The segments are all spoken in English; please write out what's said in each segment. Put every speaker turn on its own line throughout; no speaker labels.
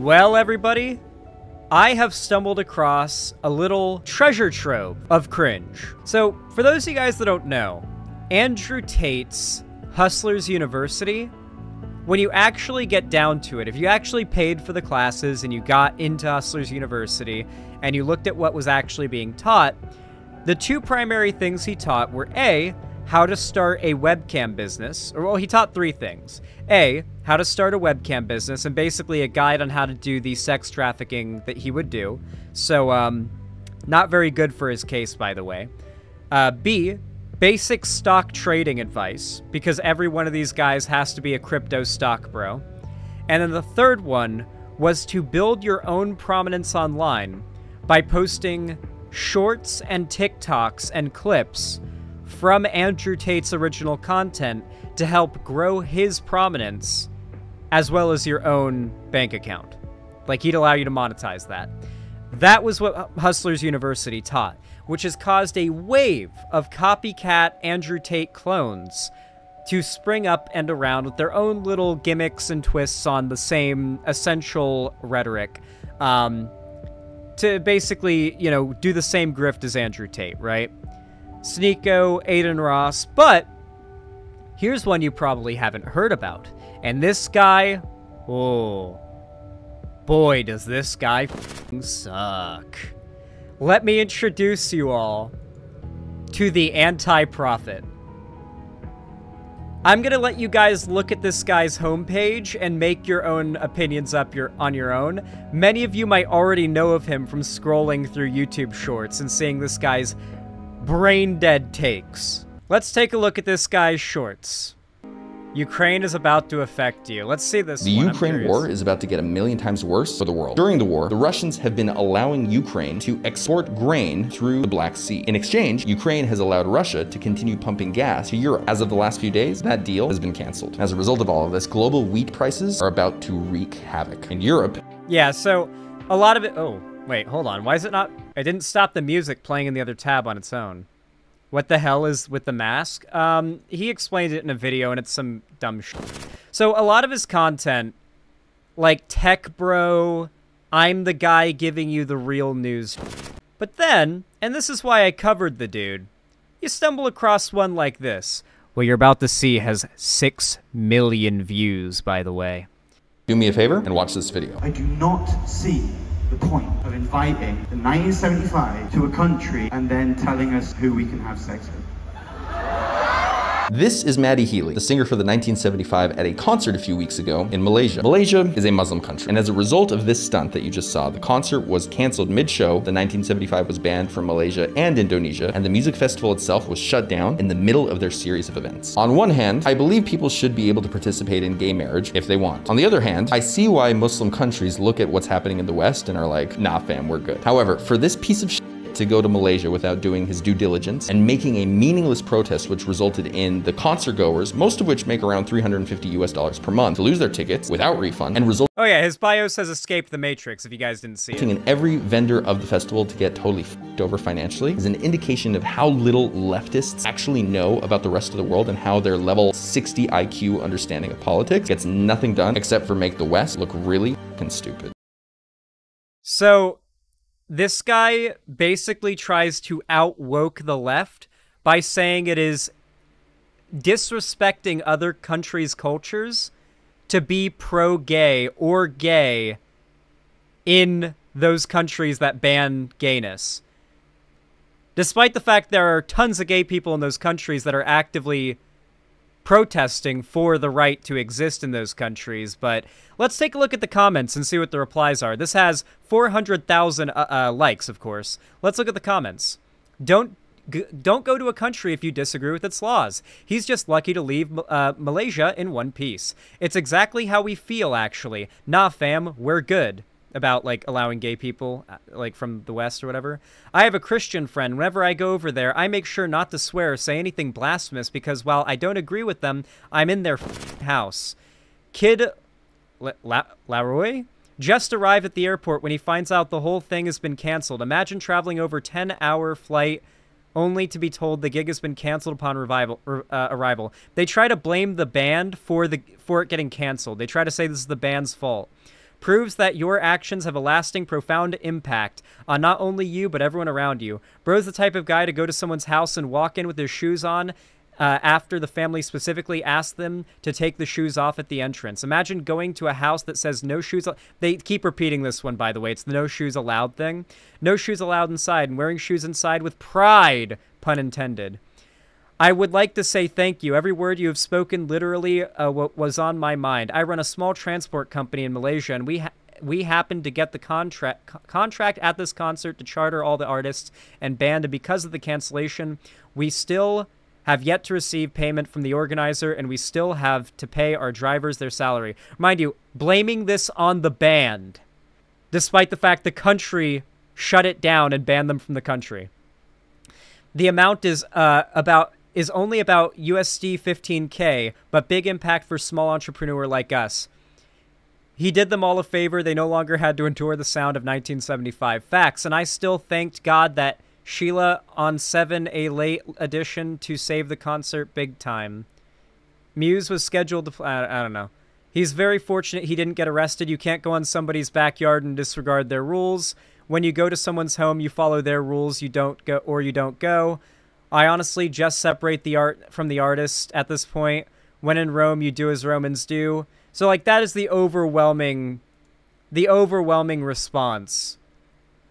Well, everybody, I have stumbled across a little treasure trove of cringe. So, for those of you guys that don't know, Andrew Tate's Hustlers University, when you actually get down to it, if you actually paid for the classes and you got into Hustlers University and you looked at what was actually being taught, the two primary things he taught were A, how to start a webcam business, or well, he taught three things. A, how to start a webcam business, and basically a guide on how to do the sex trafficking that he would do. So, not very good for his case, by the way. B, basic stock trading advice, because every one of these guys has to be a crypto stock bro. And then the third one was to build your own prominence online by posting shorts and TikToks and clips from Andrew Tate's original content to help grow his prominence, as well as your own bank account. Like, he'd allow you to monetize that. That was what Hustlers University taught, which has caused a wave of copycat Andrew Tate clones to spring up and around with their own little gimmicks and twists on the same essential rhetoric, to basically, you know, do the same grift as Andrew Tate, right? Sneeko, Aiden Ross, but here's one you probably haven't heard about. And this guy, oh, boy, does this guy f***ing suck. Let me introduce you all to the anti-prophet. I'm gonna let you guys look at this guy's homepage and make your own opinions up on your own. Many of you might already know of him from scrolling through YouTube shorts and seeing this guy's brain-dead takes. Let's take a look at this guy's shorts. Ukraine is about to affect you. Let's see this
The
one.
Ukraine war is about to get 1,000,000 times worse for the world. During the war, the Russians have been allowing Ukraine to export grain through the Black Sea. In exchange, Ukraine has allowed Russia to continue pumping gas to Europe. As of the last few days, that deal has been canceled. As a result of all of this, global wheat prices are about to wreak havoc. In Europe...
Yeah, so a lot of it... Oh, wait, hold on. Why is it not... It didn't stop the music playing in the other tab on its own. What the hell is with the mask? He explained it in a video, and it's some dumb shit. So a lot of his content, like Tech Bro, I'm the guy giving you the real news. But then, and this is why I covered the dude, you stumble across one like this. What you're about to see has 6 million views, by the way.
Do me a favor and watch this video.
I do not see the point of inviting the 1975 to a country and then telling us who we can have sex with.
This is Maddie Healy, the singer for the 1975 at a concert a few weeks ago in Malaysia. Malaysia is a Muslim country, and as a result of this stunt that you just saw, the concert was canceled mid-show, the 1975 was banned from Malaysia and Indonesia, and the music festival itself was shut down in the middle of their series of events. On one hand, I believe people should be able to participate in gay marriage if they want. On the other hand, I see why Muslim countries look at what's happening in the West and are like, nah fam, we're good. However, for this piece of shit to go to Malaysia without doing his due diligence and making a meaningless protest which resulted in the concert goers, most of which make around $350 per month, to lose their tickets without refund and result
Oh yeah, his bio says escape the Matrix, if you guys didn't see it.
in every vendor of the festival to get totally f***ed over financially is an indication of how little leftists actually know about the rest of the world and how their level 60 IQ understanding of politics gets nothing done except for make the West look really f***ing stupid.
So, this guy basically tries to out-woke the left by saying it is disrespecting other countries' cultures to be pro-gay or gay in those countries that ban gayness. Despite the fact there are tons of gay people in those countries that are actively protesting for the right to exist in those countries. But let's take a look at the comments and see what the replies are. This has 400,000 likes, of course. Let's look at the comments. Don't go to a country if you disagree with its laws. He's just lucky to leave Malaysia in one piece. It's exactly how we feel, actually. Nah, fam, we're good. About, like, allowing gay people, like, from the West or whatever. I have a Christian friend. Whenever I go over there, I make sure not to swear or say anything blasphemous because while I don't agree with them, I'm in their house. Kid Laroy just arrived at the airport when he finds out the whole thing has been canceled. Imagine traveling over 10-hour flight only to be told the gig has been canceled upon arrival. They try to blame the band for it getting canceled. They try to say this is the band's fault. proves that your actions have a lasting, profound impact on not only you, but everyone around you. Bro's the type of guy to go to someone's house and walk in with their shoes on after the family specifically asked them to take the shoes off at the entrance. Imagine going to a house that says no shoes. They keep repeating this one, by the way. It's the no shoes allowed thing. No shoes allowed inside, and wearing shoes inside with pride, pun intended. I would like to say thank you. Every word you have spoken literally was on my mind. I run a small transport company in Malaysia, and we happened to get the contract at this concert to charter all the artists and band, and because of the cancellation, we still have yet to receive payment from the organizer, and we still have to pay our drivers their salary. Mind you, blaming this on the band, despite the fact the country shut it down and banned them from the country. The amount is only about USD 15K, but big impact for small entrepreneur like us. He did them all a favor. They no longer had to endure the sound of 1975. Facts, and I still thanked God that Sheila on 7, a late addition to save the concert big time. Muse was scheduled to... I don't know. He's very fortunate he didn't get arrested. You can't go on somebody's backyard and disregard their rules. When you go to someone's home, you follow their rules. You don't go, or you don't go. I honestly just separate the art from the artist at this point. When in Rome, you do as Romans do. So, like, that is the overwhelming response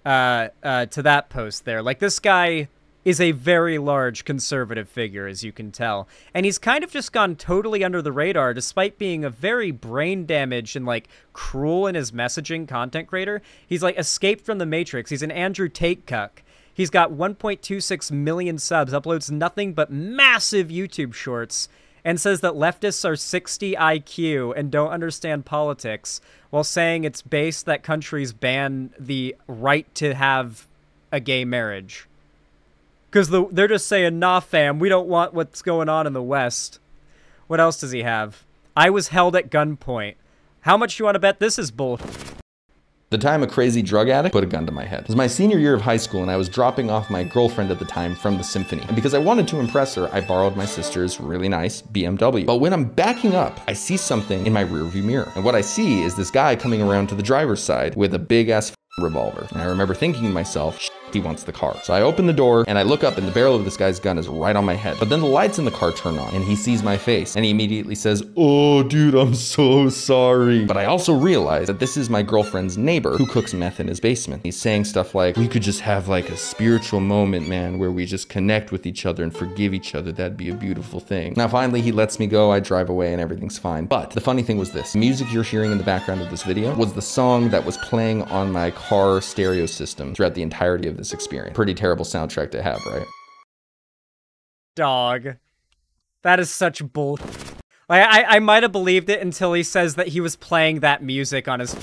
to that post there. Like, this guy is a very large conservative figure, as you can tell. And he's kind of just gone totally under the radar, despite being a very brain damaged and, like, cruel in his messaging content creator. He's, like, escaped from the Matrix. He's an Andrew Tate cuck. He's got 1.26 million subs, uploads nothing but massive YouTube shorts, and says that leftists are 60 IQ and don't understand politics, while saying it's based that countries ban the right to have a gay marriage. Because they're just saying, nah, fam, we don't want what's going on in the West. What else does he have? I was held at gunpoint. How much you want to bet this is bull?
The time a crazy drug addict put a gun to my head. It was my senior year of high school, and I was dropping off my girlfriend at the time from the symphony. And because I wanted to impress her, I borrowed my sister's really nice BMW. But when I'm backing up, I see something in my rearview mirror. And what I see is this guy coming around to the driver's side with a big-ass revolver. And I remember thinking to myself, he wants the car. So I open the door and I look up and the barrel of this guy's gun is right on my head. But then the lights in the car turn on and he sees my face and he immediately says, "Oh dude, I'm so sorry." But I also realize that this is my girlfriend's neighbor who cooks meth in his basement. He's saying stuff like, "We could just have like a spiritual moment, man, where we just connect with each other and forgive each other. That'd be a beautiful thing." Now finally he lets me go, I drive away and everything's fine. But the funny thing was this, the music you're hearing in the background of this video was the song that was playing on my car stereo system throughout the entirety of this experience. Pretty terrible soundtrack to have, right?
Dog. That is such bull. Like, I might have believed it until he says that he was playing that music on his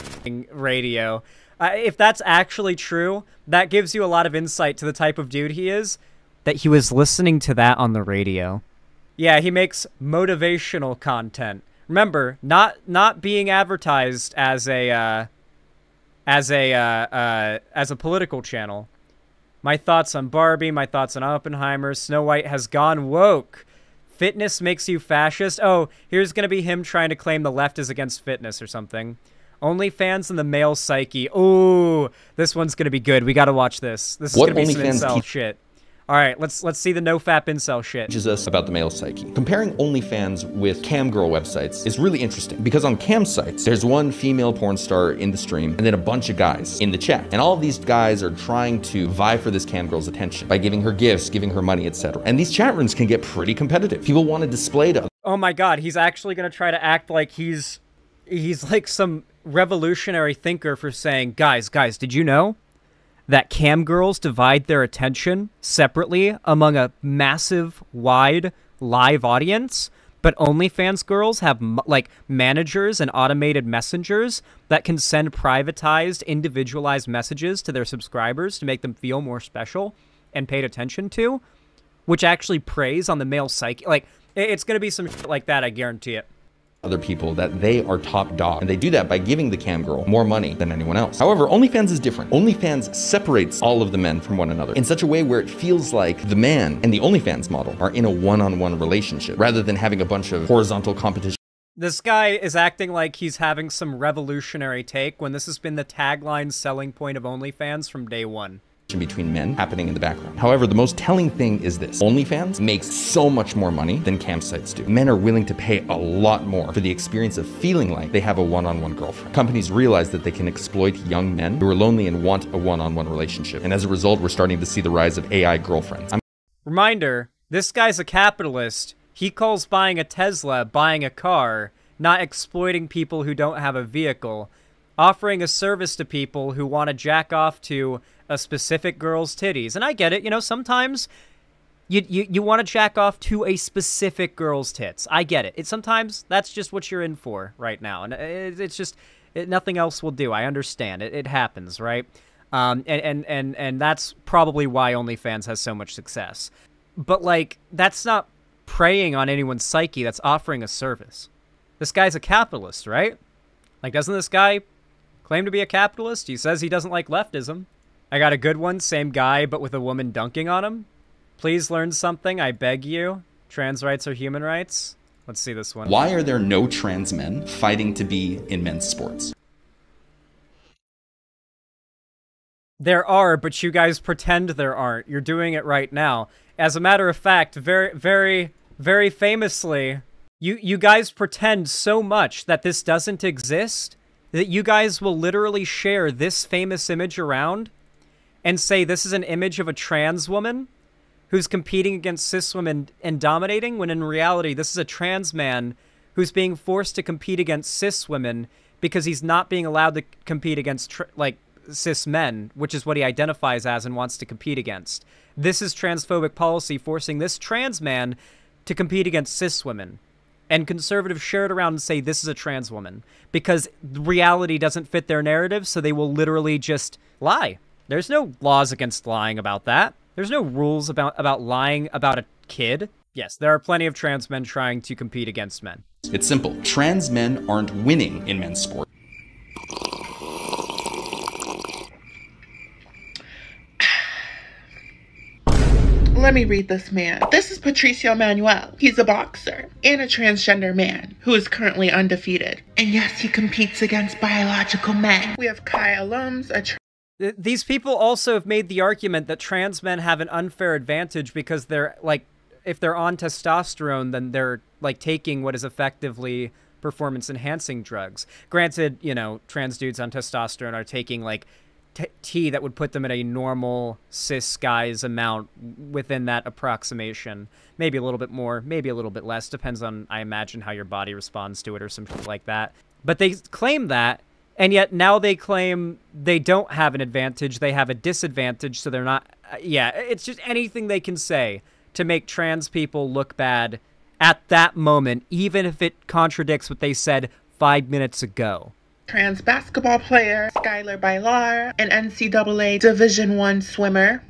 radio. If that's actually true, that gives you a lot of insight to the type of dude he is. That he was listening to that on the radio. Yeah, he makes motivational content. Remember, not being advertised as a political channel. My thoughts on Barbie, my thoughts on Oppenheimer. Snow White has gone woke. Fitness makes you fascist. Oh, here's gonna be him trying to claim the left is against fitness or something. OnlyFans and the male psyche. Ooh, this one's gonna be good. We gotta watch this. This is gonna be some incel shit. All right, let's see the no-fap incel shit.
Teaches us about the male psyche. Comparing OnlyFans with cam girl websites is really interesting because on cam sites, there's one female porn star in the stream and then a bunch of guys in the chat. And all of these guys are trying to vie for this cam girl's attention by giving her gifts, giving her money, etc. And these chat rooms can get pretty competitive. People want to display to...
Oh my god, he's actually gonna try to act like he's like some revolutionary thinker for saying, guys, did you know that cam girls divide their attention separately among a massive, wide, live audience, but OnlyFans girls have, like, managers and automated messengers that can send privatized, individualized messages to their subscribers to make them feel more special and paid attention to, which actually preys on the male psyche. Like, it's gonna be some shit like that, I guarantee it.
Other people that they are top dog, and they do that by giving the cam girl more money than anyone else. However, OnlyFans is different. OnlyFans separates all of the men from one another in such a way where it feels like the man and the OnlyFans model are in a one-on-one relationship rather than having a bunch of horizontal competition.
This guy is acting like he's having some revolutionary take when this has been the tagline selling point of OnlyFans from day one.
Between men happening in the background. However, the most telling thing is this. OnlyFans makes so much more money than campsites do. Men are willing to pay a lot more for the experience of feeling like they have a one-on-one girlfriend. Companies realize that they can exploit young men who are lonely and want a one-on-one relationship. And as a result, we're starting to see the rise of AI girlfriends.
Reminder, this guy's a capitalist. He calls buying a Tesla buying a car, not exploiting people who don't have a vehicle, offering a service to people who want to jack off to a specific girl's titties. And I get it, you know, sometimes you want to jack off to a specific girl's tits. I get it. Sometimes that's just what you're in for right now. And it's just, nothing else will do. I understand. It happens, right? And that's probably why OnlyFans has so much success. But, like, that's not preying on anyone's psyche. That's offering a service. This guy's a capitalist, right? Like, doesn't this guy claim to be a capitalist? He says he doesn't like leftism. I got a good one, same guy, but with a woman dunking on him. Please learn something, I beg you. Trans rights are human rights. Let's see this one.
Why are there no trans men fighting to be in men's sports?
There are, but you guys pretend there aren't. You're doing it right now. As a matter of fact, very famously, you guys pretend so much that this doesn't exist that you guys will literally share this famous image around and say this is an image of a trans woman who's competing against cis women and dominating, when in reality this is a trans man who's being forced to compete against cis women because he's not being allowed to compete against cis men, which is what he identifies as and wants to compete against. This is transphobic policy forcing this trans man to compete against cis women. And conservatives share it around and say this is a trans woman because reality doesn't fit their narrative, so they will literally just lie. There's no laws against lying about that. There's no rules about lying about a kid. Yes, there are plenty of trans men trying to compete against men.
It's simple. Trans men aren't winning in men's sport.
Let me read this man. This is Patricio Manuel. He's a boxer and a transgender man who is currently undefeated. And yes, he competes against biological men. We have Kai Alums,
These people also have made the argument that trans men have an unfair advantage because they're, like, if they're on testosterone, then they're, like, taking what is effectively performance-enhancing drugs. Granted, you know, trans dudes on testosterone are taking, like, tea that would put them at a normal cis guy's amount within that approximation. Maybe a little bit more, maybe a little bit less. Depends on, I imagine, how your body responds to it or something like that. But they claim that, and yet now they claim they don't have an advantage. They have a disadvantage, so they're not... yeah, it's just anything they can say to make trans people look bad at that moment, even if it contradicts what they said 5 minutes ago.
Trans basketball player, Skylar Bailar, an NCAA Division I swimmer.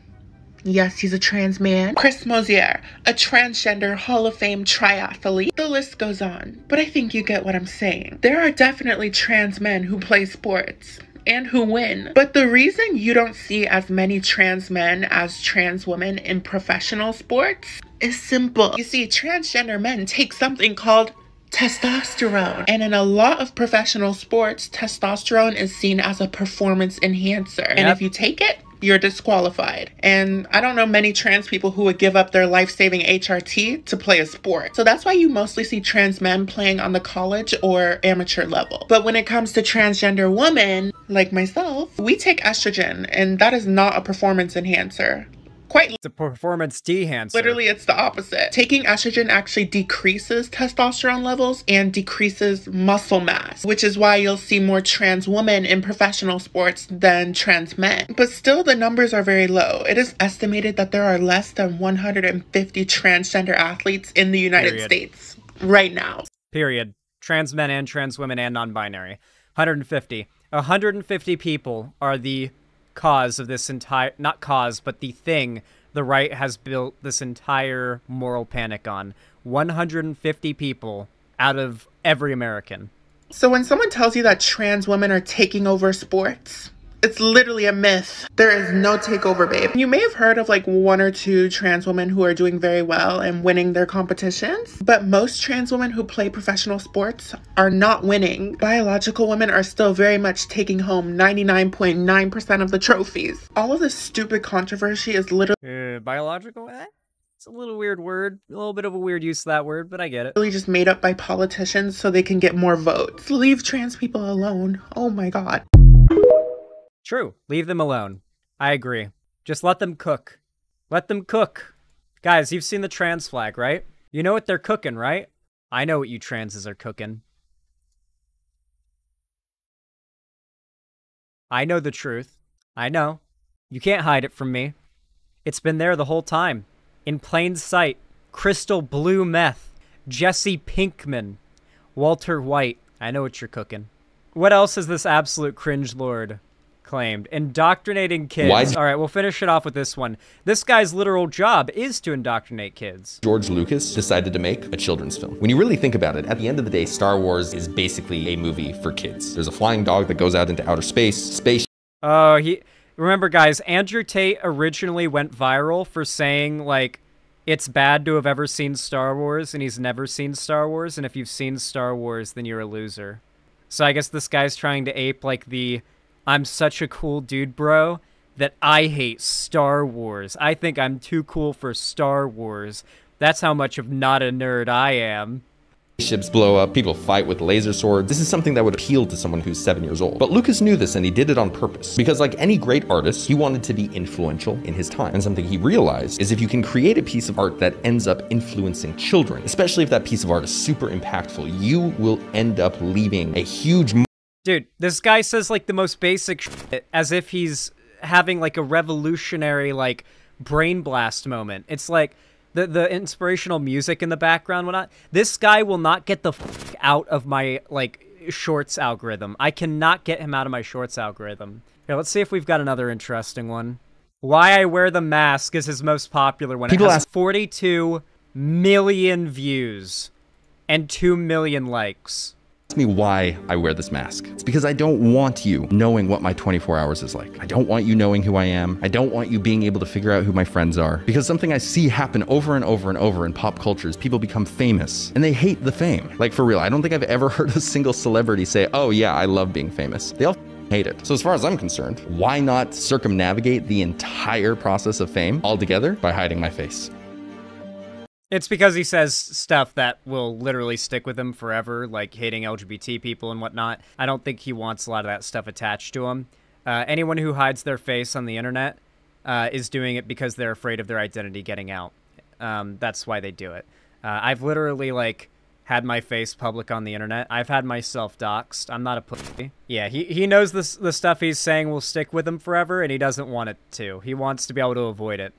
Yes, he's a trans man. Chris Mosier, a transgender Hall of Fame triathlete. The list goes on, but I think you get what I'm saying. There are definitely trans men who play sports and who win. But the reason you don't see as many trans men as trans women in professional sports is simple. You see, transgender men take something called testosterone. And in a lot of professional sports, testosterone is seen as a performance enhancer. Yep. And if you take it, you're disqualified. And I don't know many trans people who would give up their life-saving HRT to play a sport. So that's why you mostly see trans men playing on the college or amateur level. But when it comes to transgender women, like myself, we take estrogen, and that is not a performance enhancer.
It's a performance dehancer.
Literally, it's the opposite. Taking estrogen actually decreases testosterone levels and decreases muscle mass, which is why you'll see more trans women in professional sports than trans men. But still, the numbers are very low. It is estimated that there are less than 150 transgender athletes in the United States right now.
Period. Trans men and trans women and non-binary. 150. 150 people are the cause of this entire, not cause, but the thing the right has built this entire moral panic on. 150 people out of every American.
So when someone tells you that trans women are taking over sports, It's literally a myth. There is no takeover, babe. You may have heard of like 1 or 2 trans women who are doing very well and winning their competitions, but most trans women who play professional sports are not winning. Biological women are still very much taking home 99.9% of the trophies. All of this stupid controversy is literally
Biological? It's a little weird word. A little bit of a weird use of that word, but I get it.
really just made up by politicians so they can get more votes. Leave trans people alone. Oh my God.
True. Leave them alone. I agree. Just let them cook. Let them cook. Guys, you've seen the trans flag, right? You know what they're cooking, right? I know what you transes are cooking. I know the truth. I know. You can't hide it from me. It's been there the whole time. In plain sight. Crystal blue meth. Jesse Pinkman. Walter White. I know what you're cooking. What else is this absolute cringe lord claimed? Indoctrinating kids. All right, we'll finish it off with this one. This guy's literal job is to indoctrinate kids.
George Lucas decided to make a children's film. When you really think about it, at the end of the day, Star Wars is basically a movie for kids. There's a flying dog that goes out into outer space.
Oh, remember guys, Andrew Tate originally went viral for saying like it's bad to have ever seen Star Wars, and he's never seen Star Wars, and if you've seen Star Wars, then you're a loser. So I guess this guy's trying to ape like the I'm such a cool dude, bro, that I hate Star Wars. I think I'm too cool for Star Wars. That's how much of not a nerd I am.
Ships blow up, people fight with laser swords. This is something that would appeal to someone who's 7 years old. But Lucas knew this and he did it on purpose. Because like any great artist, he wanted to be influential in his time. And something he realized is if you can create a piece of art that ends up influencing children, especially if that piece of art is super impactful, you will end up leaving a huge...
Dude, this guy says like the most basic shit as if he's having like a revolutionary like brain blast moment. It's like the inspirational music in the background will not. This guy will not get the f out of my like shorts algorithm. I cannot get him out of my shorts algorithm. Here, let's see if we've got another interesting one. Why I Wear the Mask is his most popular one. It has 42 million views and 2 million likes.
Ask me why I wear this mask. It's because I don't want you knowing what my 24 hours is like. I don't want you knowing who I am. I don't want you being able to figure out who my friends are. Because something I see happen over and over and over in pop culture is people become famous and they hate the fame. Like for real, I don't think I've ever heard a single celebrity say, oh yeah, I love being famous. They all hate it. So as far as I'm concerned, why not circumnavigate the entire process of fame altogether by hiding my face?
It's because he says stuff that will literally stick with him forever, like hating LGBT people and whatnot. I don't think he wants a lot of that stuff attached to him. Anyone who hides their face on the internet is doing it because they're afraid of their identity getting out. That's why they do it. I've literally, like, had my face public on the internet. I've had myself doxxed. I'm not a pussy. Yeah, he knows the stuff he's saying will stick with him forever, and he doesn't want it to. He wants to be able to avoid it.